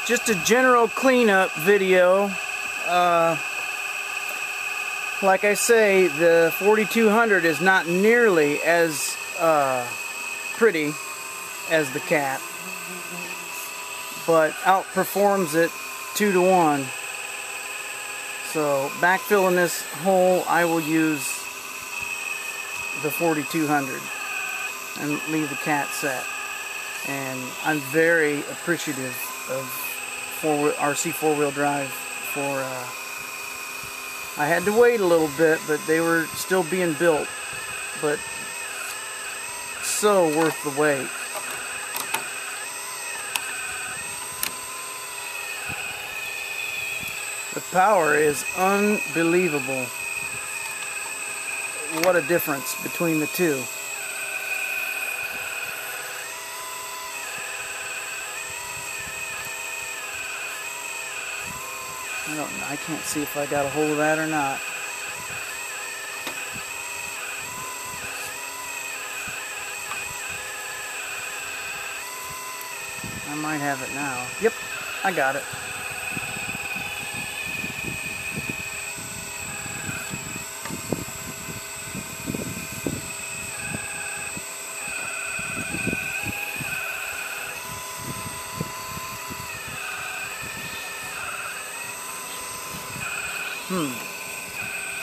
just a general cleanup video. Like I say, the 4200 is not nearly as pretty as the cat, but outperforms it 2 to 1. So backfilling this hole, I will use the 4200 and leave the cat set. And I'm very appreciative of RC four-wheel drive for I had to wait a little bit, but they were still being built, but so worth the wait. The power is unbelievable. What a difference between the two. I can't see if I got a hold of that or not. I might have it now. Yep, I got it.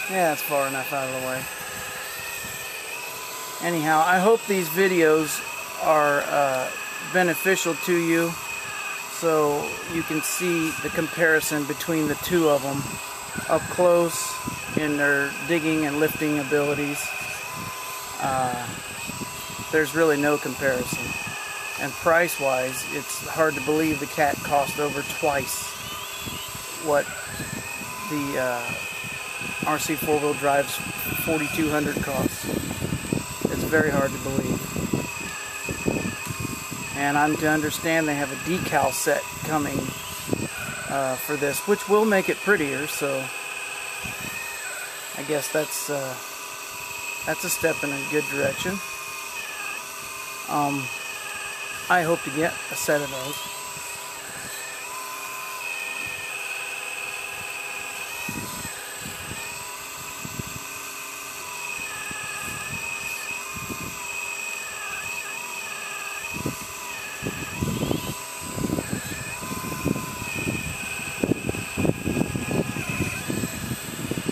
Yeah, that's far enough out of the way. Anyhow, I hope these videos are beneficial to you, so you can see the comparison between the two of them up close in their digging and lifting abilities. There's really no comparison. And price-wise, it's hard to believe the cat cost over twice what the RC four-wheel drive's 4200 costs. It's very hard to believe. And I'm to understand they have a decal set coming for this, which will make it prettier, so I guess that's a step in a good direction. I hope to get a set of those.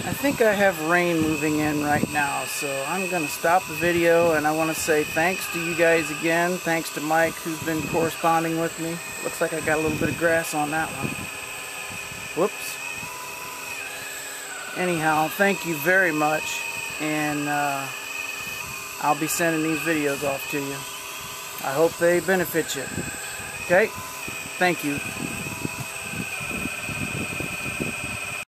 I think I have rain moving in right now, so I'm going to stop the video, and I want to say thanks to you guys again. Thanks to Mike, who's been corresponding with me. Looks like I got a little bit of grass on that one. Whoops. Anyhow, thank you very much, and I'll be sending these videos off to you. I hope they benefit you. Okay? Thank you.